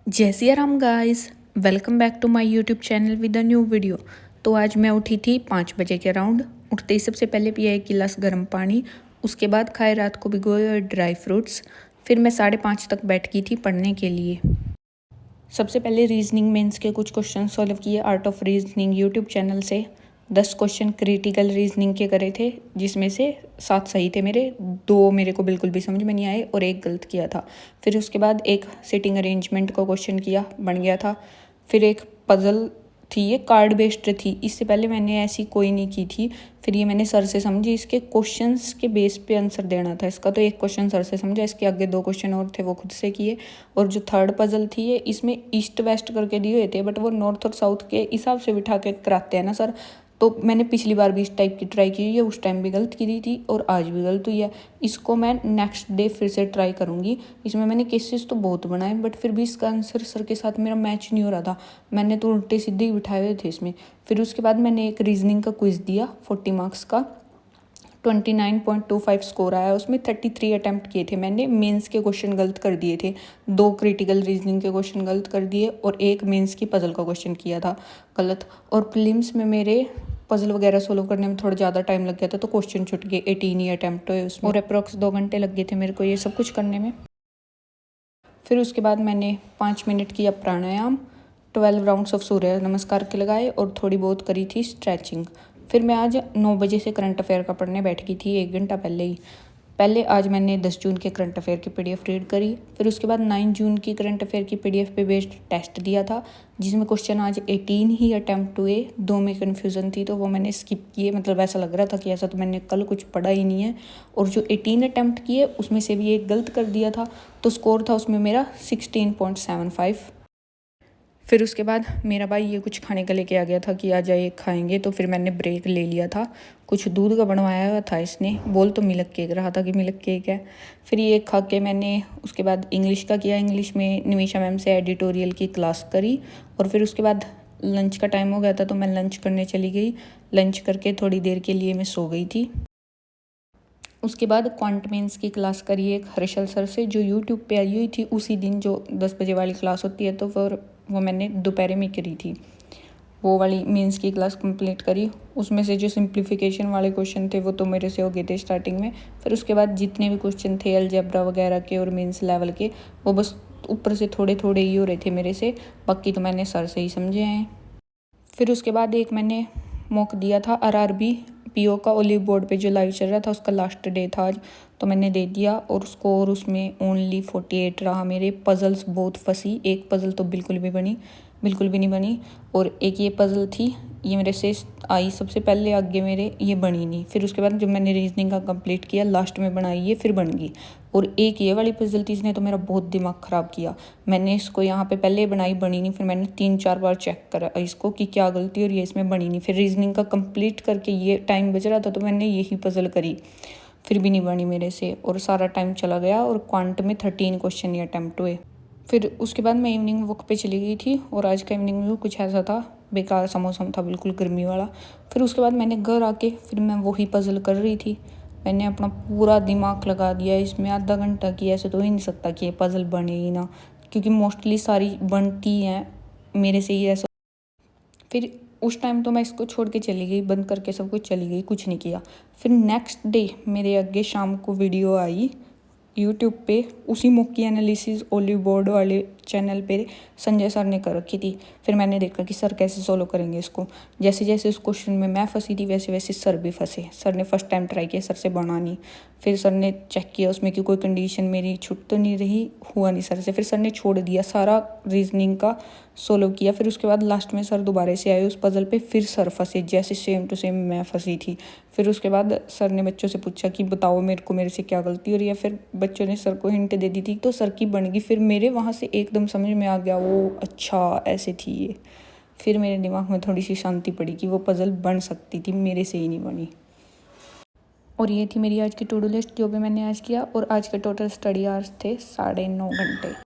जय Siya Ram guys, welcome back to my YouTube channel with a new video. तो आज मैं उठी थी 5 बजे के अराउंड। उठते ही सबसे पहले पिया एक गिलास गर्म पानी, उसके बाद खाए रात को भिगोए हुए ड्राई फ्रूट्स। फिर मैं 5:30 तक बैठ गई थी पढ़ने के लिए। सबसे पहले रीजनिंग मेंस के कुछ क्वेश्चन सॉल्व किए art of reasoning YouTube channel से। 10 क्वेश्चन क्रिटिकल रीजनिंग के करे थे, जिसमें से 7 सही थे मेरे, 2 मेरे को बिल्कुल भी समझ में नहीं आए और 1 गलत किया था। फिर उसके बाद एक सिटिंग अरेंजमेंट का क्वेश्चन किया, बन गया था। फिर एक पजल थी, ये कार्ड बेस्ड थी, इससे पहले मैंने ऐसी कोई नहीं की थी। फिर ये मैंने सर से समझी, इसके क्वेश्चंस के बेस पे आंसर देना था इसका, तो एक क्वेश्चन सर से समझा, इसके आगे 2 क्वेश्चन और थे वो खुद से किए। और जो थर्ड पजल थी ये, इसमें ईस्ट वेस्ट करके दिए हुए थे, बट वो नॉर्थ और साउथ के हिसाब से बिठा के कराते हैं ना सर। तो मैंने पिछली बार भी इस टाइप की ट्राई की हुई है, उस टाइम भी गलत की दी थी और आज भी गलत हुई है। इसको मैं नेक्स्ट डे फिर से ट्राई करूँगी। इसमें मैंने केसेस तो बहुत बनाए, बट फिर भी इसका आंसर सर के साथ मेरा मैच नहीं हो रहा था। मैंने तो उल्टे सीधे ही बिठाए हुए थे इसमें। फिर उसके बाद मैंने एक रीजनिंग का क्विज़ दिया 40 मार्क्स का, 29.25 स्कोर आया उसमें। 33 अटैम्प्ट किए थे मैंने। मेंस के क्वेश्चन गलत कर दिए थे, 2 क्रिटिकल रीजनिंग के क्वेश्चन गलत कर दिए और 1 मेंस की पजल का क्वेश्चन किया था गलत। और प्रीलिम्स में मेरे पजल वगैरह सोल्व करने में थोड़ा ज़्यादा टाइम लग गया था, तो क्वेश्चन छुट गए। 18 ही अटैम्प्ट हुए उसमें और अप्रॉक्स 2 घंटे लग गए थे मेरे को ये सब कुछ करने में। फिर उसके बाद मैंने 5 मिनट किया प्राणायाम, 12 राउंड्स ऑफ सूर्य नमस्कार के लगाए और थोड़ी बहुत करी थी स्ट्रेचिंग। फिर मैं आज 9 बजे से करंट अफेयर का पढ़ने बैठ गई थी, 1 घंटा पहले ही। पहले आज मैंने 10 जून के करंट अफेयर की पीडीएफ रीड करी। फिर उसके बाद 9 जून की करंट अफेयर की पीडीएफ पे बेस्ड टेस्ट दिया था, जिसमें क्वेश्चन आज 18 ही अटैम्प्ट हुए। 2 में कन्फ्यूज़न थी तो वो मैंने स्किप किए, मतलब ऐसा लग रहा था कि ऐसा तो मैंने कल कुछ पढ़ा ही नहीं है। और जो 18 अटैम्प्ट किए उसमें से भी एक गलत कर दिया था, तो स्कोर था उसमें मेरा 16.75। फिर उसके बाद मेरा भाई ये कुछ खाने का लेके आ गया था कि आ जाइए खाएंगे, तो फिर मैंने ब्रेक ले लिया था। कुछ दूध का बनवाया हुआ था इसने, बोल तो मिल्क केक रहा था कि मिल्क केक है। फिर ये खा के मैंने उसके बाद इंग्लिश का किया। इंग्लिश में निमिषा मैम से एडिटोरियल की क्लास करी और फिर उसके बाद लंच का टाइम हो गया था तो मैं लंच करने चली गई। लंच करके थोड़ी देर के लिए मैं सो गई थी। उसके बाद क्वांट मेंस की क्लास करी एक हर्षल सर से, जो यूट्यूब पे आई हुई थी उसी दिन, जो 10 बजे वाली क्लास होती है, तो फिर वो मैंने दोपहर में करी थी। वो वाली मेंस की क्लास कंप्लीट करी। उसमें से जो सिंप्लीफिकेशन वाले क्वेश्चन थे वो तो मेरे से हो गए थे स्टार्टिंग में। फिर उसके बाद जितने भी क्वेश्चन थे अलजेब्रा वगैरह के और मेंस लेवल के, वो बस ऊपर से थोड़े थोड़े ही हो रहे थे मेरे से, बाकी तो मैंने सर से ही समझे हैं। फिर उसके बाद एक मैंने मॉक दिया था आरआरबी पीओ का, ओलिव बोर्ड पे जो लाइव चल रहा था, उसका लास्ट डे था आज, तो मैंने दे दिया और स्कोर उसमें ओनली 48 रहा मेरे। पजल्स बहुत फंसी, एक पजल तो बिल्कुल भी नहीं बनी। और एक ये पजल थी, ये मेरे से आई सबसे पहले आगे मेरे, ये बनी नहीं। फिर उसके बाद जब मैंने रीजनिंग का कंप्लीट किया लास्ट में बनाई ये, फिर बन गई। और एक ये वाली पजल थी, इसने तो मेरा बहुत दिमाग ख़राब किया। मैंने इसको यहाँ पे पहले बनाई, बनी नहीं। फिर मैंने 3-4 बार चेक करा इसको कि क्या गलती और ये इसमें बनी नहीं। फिर रीजनिंग का कंप्लीट करके ये टाइम बच रहा था तो मैंने यही पजल करी, फिर भी नहीं बनी मेरे से और सारा टाइम चला गया। और क्वांट में 13 क्वेश्चन ही अटैम्प्ट हुए। फिर उसके बाद मैं इवनिंग वॉक पे चली गई थी और आज का इवनिंग व्यू कुछ ऐसा था, बेकार सा मौसम था, बिल्कुल गर्मी वाला। फिर उसके बाद मैंने घर आके फिर मैं वही पजल कर रही थी। मैंने अपना पूरा दिमाग लगा दिया इसमें, आधा घंटा की, ऐसे तो हो ही नहीं सकता कि ये पजल बने ही ना, क्योंकि मोस्टली सारी बनती हैं मेरे से ही ऐसा। फिर उस टाइम तो मैं इसको छोड़ के चली गई, बंद करके सब कुछ चली गई, कुछ नहीं किया। फिर नेक्स्ट डे मेरे आगे शाम को वीडियो आई यूट्यूब पे, उसी मॉक की एनालिसिस ओलिव बोर्ड वाले चैनल पे संजय सर ने कर रखी थी। फिर मैंने देखा कि सर कैसे सोल्व करेंगे इसको। जैसे जैसे उस क्वेश्चन में मैं फंसी थी वैसे वैसे सर भी फंसे। सर ने फर्स्ट टाइम ट्राई किया, सर से बना नहीं। फिर सर ने चेक किया उसमें कि कोई कंडीशन मेरी छूट तो नहीं रही, हुआ नहीं सर से। फिर सर ने छोड़ दिया, सारा रीजनिंग का सोल्व किया। फिर उसके बाद लास्ट में सर दोबारा से आए उस पजल पे, फिर सर फंसे जैसे सेम टू सेम मैं फंसी थी। फिर उसके बाद सर ने बच्चों से पूछा कि बताओ मेरे से क्या गलती हो रही है। फिर बच्चों ने सर को हिंट दे दी थी तो सर की बन गई। फिर मेरे वहाँ से एकदम समझ में आ गया, वो अच्छा ऐसे थी ये। फिर मेरे दिमाग में थोड़ी सी शांति पड़ी कि वो पजल बन सकती थी, मेरे से ही नहीं बनी। और ये थी मेरी आज की टू डू लिस्ट जो भी मैंने आज किया। और आज के टोटल स्टडी आवर्स थे 9.5 घंटे।